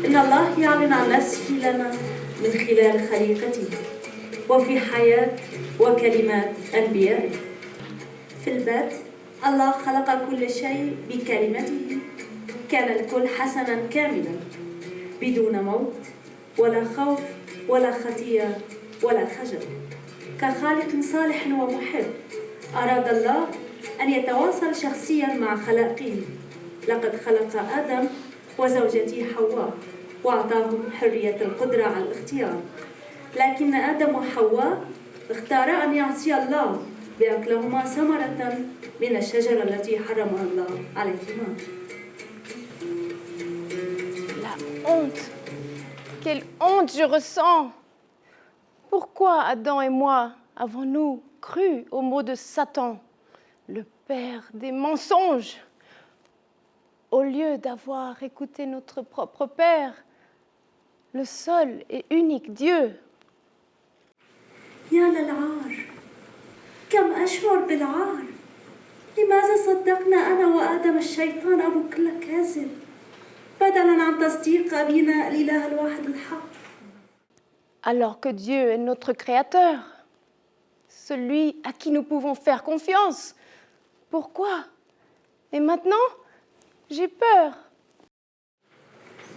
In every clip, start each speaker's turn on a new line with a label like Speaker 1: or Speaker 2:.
Speaker 1: إن الله يعلن عن نفسه لنا من خلال خليقته وفي حياة وكلمات أنبيائه. في البدء الله خلق كل شيء بكلمته، كان الكل حسنا كاملا بدون موت ولا خوف ولا خطية ولا خجل. كخالق صالح ومحب أراد الله أن يتواصل شخصيا مع خلقه. لقد خلق آدم وزوجته حواء وأعطاهم حرية القدرة على الاختيار، لكن آدم وحواء اختارا أن يعصي الله بأكلهما ثمرة من الشجرة التي حرمها الله عليهما.
Speaker 2: La honte! Quelle honte je ressens! Pourquoi Adam et moi avons-nous cru aux mots de Satan, le père des mensonges, au lieu d'avoir écouté notre propre Père, le seul et unique Dieu?
Speaker 1: يا للعار، كم أشعر بالعار. لماذا صدقنا أنا وآدم الشيطان أبو كل كاذب بدلاً عن تصديق أبينا الإله الواحد الحق؟
Speaker 2: Alors que Dieu est notre Créateur, celui à qui nous pouvons faire confiance. Pourquoi? Et maintenant, j'ai peur.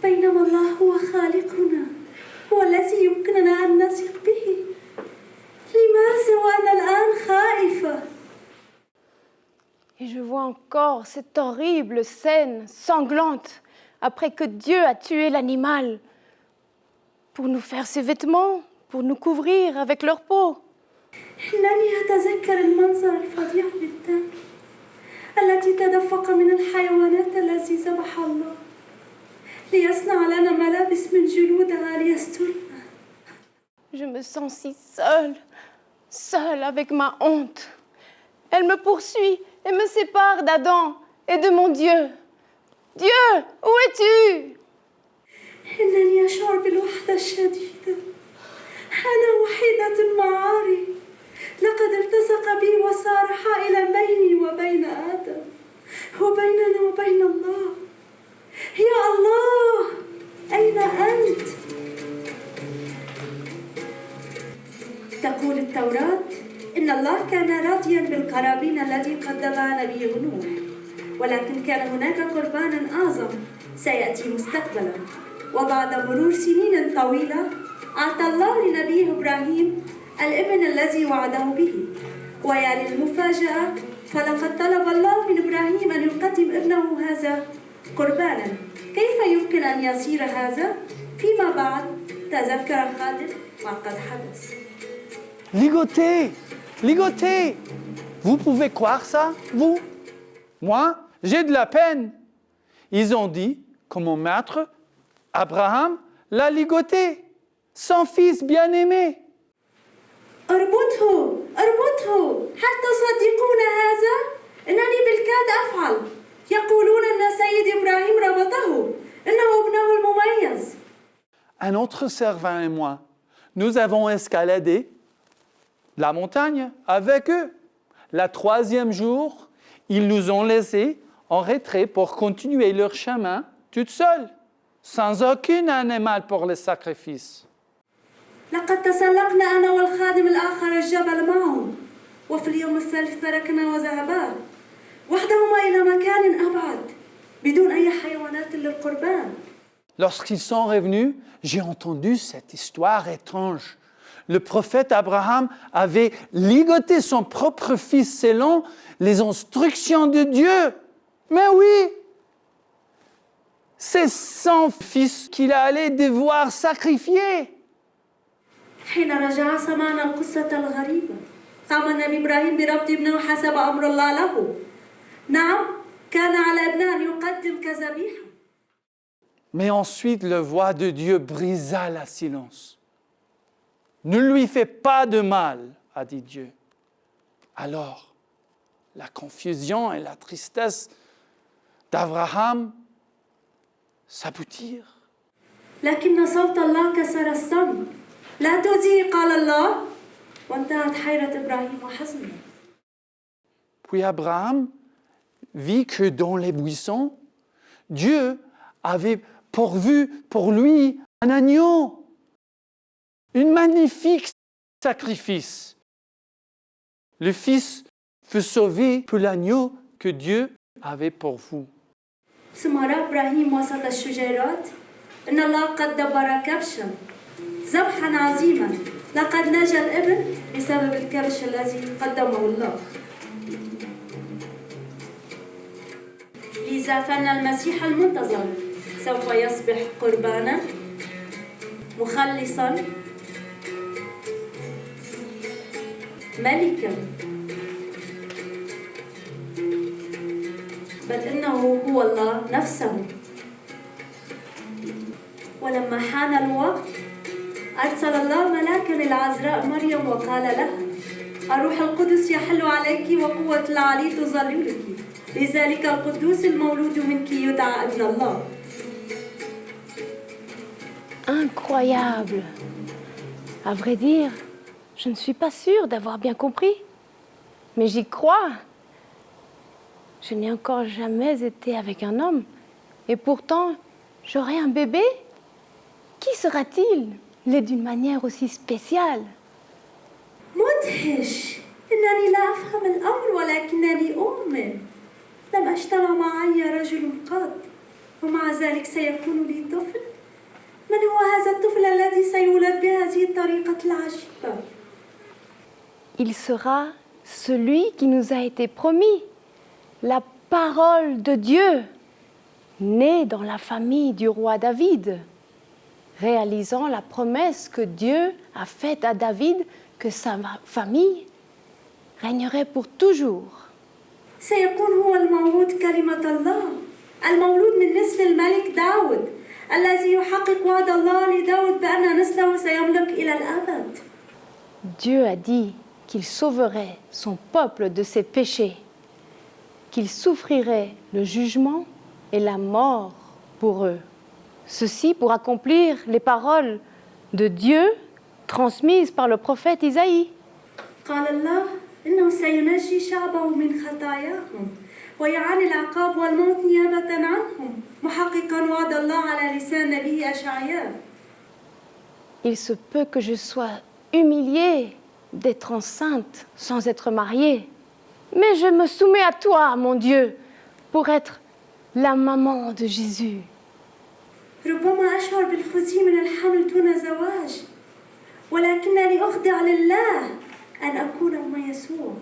Speaker 1: بينما الله هو خالقنا، هو الذي يمكننا أن نثق به. لماذا وأنا الآن خائفة؟
Speaker 2: Et je vois encore cette horrible scène sanglante après que Dieu a tué l'animal pour nous faire ses vêtements, pour nous couvrir avec leur peau.
Speaker 1: إنني أتذكر المنظر الفظيع بالدم التي تدفق من الحيوانات التي ذبح الله ليصنع لنا ملابس من جلودها ليسترنا.
Speaker 2: Je me sens si seule avec ma honte. Elle me poursuit et me sépare d'Adam et de mon Dieu. Dieu, où es-tu?
Speaker 1: إنني أشعر بالوحدة الشديدة. أنا وحيدة معاري. لقد التصق بي وصار حائلا بيني وبين آدم وبيننا وبين الله. يا الله، أين أنت؟ تقول التوراة إن الله كان راضيا بالقرابين التي قدمها نبيه نوح، ولكن كان هناك قربان أعظم سيأتي مستقبلا. وبعد مرور سنين طويلة أعطى الله لنبيه إبراهيم الابن الذي وعده به. ويا للمفاجأة، فلقد طلب الله من إبراهيم أن يقدم ابنه هذا قربانا. كيف يمكن أن يصير هذا؟ فيما بعد تذكر خالد ما قد حدث.
Speaker 3: Ligoté! Ligoté! Vous pouvez croire ça, vous? Moi, j'ai de la peine. Ils ont dit que mon maître, Abraham, l'a ligoté, son fils bien-aimé.
Speaker 1: اربطه هل تصدقون هذا؟ إنني بالكاد أفعل. يقولون أن سيد إبراهيم ربطه. إنه ابنه المميز.
Speaker 3: Un autre servant et moi, nous avons escaladé la montagne avec eux. Le troisième jour, ils nous ont laissés en retrait pour continuer leur chemin toutes seules, sans aucun animal pour le sacrifice.
Speaker 1: لقد تسلقنا أنا والخادم الآخر الجبل معهم، وفي اليوم الثالث تركنا وذهبا وحدهما إلى مكان أبعد بدون أي حيوانات للقربان.
Speaker 3: Lorsqu'ils sont revenus, j'ai entendu cette histoire étrange. Le prophète Abraham avait ligoté son propre fils selon les instructions de Dieu. Mais oui, c'est son fils qu'il allait devoir sacrifier.
Speaker 1: حين رجع سمعنا القصة الغريبة. قام النبي إبراهيم بربط ابنه حسب أمر الله له. نعم، كان على ابنه أن يقدم كذبيحة.
Speaker 3: Mais ensuite, la voix de Dieu brisa le silence. Ne lui fais pas de mal, a dit Dieu. Alors, la confusion et la tristesse d'Abraham s'aboutirent.
Speaker 1: لكن صوت الله كسر الصمت. لا تؤذيه قال الله، وانتهت حيرة إبراهيم وحزنه.
Speaker 3: Puis Abraham vit que dans les buissons, Dieu avait pourvu pour lui un agneau, un magnifique sacrifice. Le Fils fut sauvé pour l'agneau que Dieu avait pour vous.
Speaker 1: سمر إبراهيم وسط الشجيرات إن الله قد دبر كبشا ذبحا عظيما لقد نجا الابن بسبب الكبش الذي قدمه الله لذا فإن المسيح المنتظر سوف يصبح قربانا مخلصا ملكا بل إنه هو الله نفسه ولما حان الوقت أرسل الله ملاكا للعذراء مريم وقال لها الروح القدس يحل عليك وقوة العلي تظللك لذلك القدوس المولود منك يدعى ابن الله.
Speaker 2: Incroyable. À vrai dire, je ne suis pas sûre d'avoir bien compris. Mais j'y crois. Je n'ai encore jamais été avec un homme. Et pourtant, j'aurai un bébé. Qui sera-t-il, né d'une manière aussi spéciale?
Speaker 1: مدهش. إنني لا أفهم الأمر ولكنني أؤمن. لم أجتمع معي رجل قط ومع ذلك سيكون لي طفل. من هو هذا الطفل الذي سيولد بهذه الطريقة العجيبة؟
Speaker 2: Il sera celui qui nous a été promis, la parole de Dieu, né dans la famille du roi David, réalisant la promesse que Dieu a faite à David que sa famille régnerait pour toujours.
Speaker 1: سيكون هو المولود كلمة الله المولود من نسل الملك داود الذي يحقق وعد الله لداود بأن نسله سيملك إلى الأبد.
Speaker 2: Dieu a dit qu'il sauverait son peuple de ses péchés, qu'il souffrirait le jugement et la mort pour eux. Ceci pour accomplir les paroles de Dieu transmises par le prophète Isaïe.
Speaker 1: قال الله إنه سينجي شعبه من خطاياهم ويعاني العقاب والموت نيابة عنهم محققا وعد الله على لسان نبيه أشعياء.
Speaker 2: Il se peut que je sois humiliée d'être enceinte sans être mariée, mais je me soumets à toi, mon Dieu, pour être la maman de Jésus.
Speaker 1: ربما أشعر بالخزي من الحمل دون زواج ولكنني أخضع لله أن أكون أم يسوع.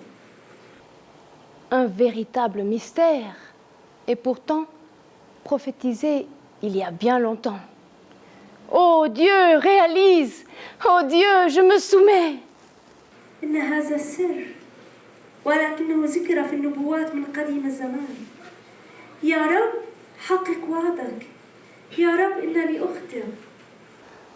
Speaker 2: Un véritable mystère, et pourtant prophétisé il y a bien longtemps. Oh Dieu, réalise! Oh Dieu, je me soumets!
Speaker 1: إن هذا السر ولكنه ذكر في النبوات من قديم الزمان. يا رب حقق وعدك. يا رب إنني أخطئ.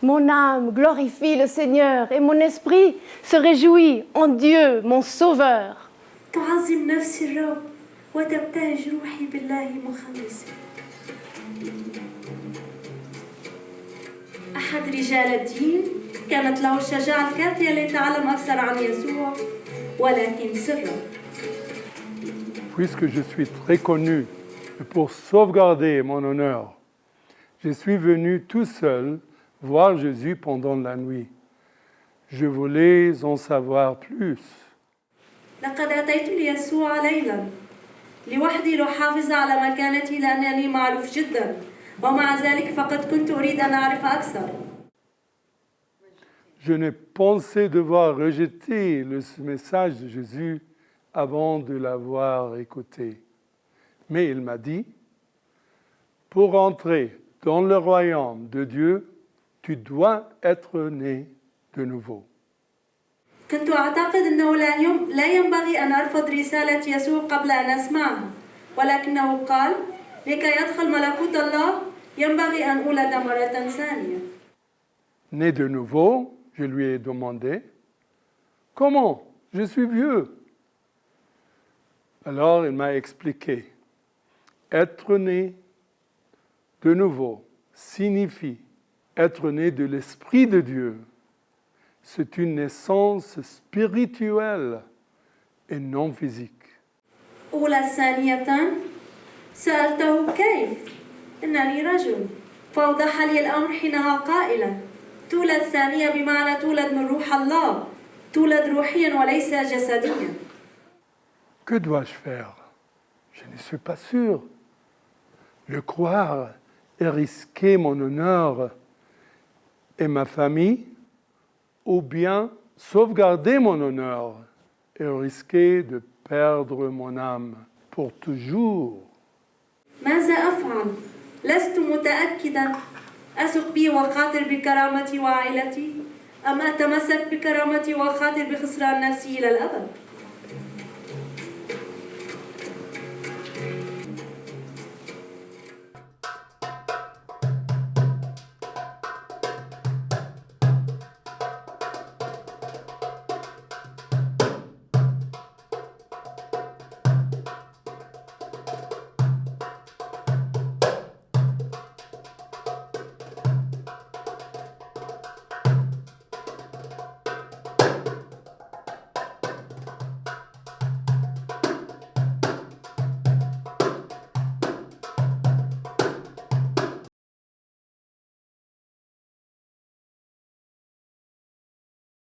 Speaker 2: Mon âme glorifie le Seigneur et mon esprit se réjouit en Dieu, mon Sauveur.
Speaker 1: تعظم نفسي الرب وتبتهج روحي بالله مخلصي. أحد رجال الدين كانت له الشجاعة الكافية ليتعلم أكثر عن يسوع ولكن سرا.
Speaker 4: Puisque je suis très connu pour sauvegarder mon honneur, je suis venu tout seul voir Jésus pendant la nuit. Je voulais en savoir plus.
Speaker 1: لقد أتيت ليسوع ليلا لوحدي لأحافظ على مكانتي لأنني معروف جدا ومع ذلك فقد كنت أريد أن أعرف أكثر.
Speaker 4: Je ne pensais devoir rejeter le message de Jésus avant de l'avoir écouté. Mais il m'a dit, pour entrer dans le royaume de Dieu, tu dois être né de nouveau.
Speaker 1: كنت أعتقد أنه لا ينبغي أن أرفض رسالة يسوع قبل أن أسمعها ولكنه قال لكي يدخل ملكوت الله ينبغي أن أولد مرة ثانية.
Speaker 4: Né de nouveau, je lui ai demandé, comment? Je suis vieux. Alors il m'a expliqué, être né de nouveau signifie être né de l'Esprit de Dieu. C'est une naissance spirituelle et non physique.
Speaker 1: أولى ثانية سألته كيف؟ إنني رجل فأوضح لي الأمر حينها قائلا: تولد ثانية بمعنى تولد من روح الله، تولد روحيا وليس جسديا.
Speaker 4: Que dois-je faire? Je ne suis pas sûr. Le croire et risquer mon honneur et ma famille, ou bien sauvegarder mon honneur et risquer de perdre mon âme pour toujours.
Speaker 1: ماذا أفعل؟ لست متأكدا. أثق بي وخاطر بكرامتي وعائلتي، أم أتمسك بكرامتي وخاطر بخسران نفسي إلى الأبد؟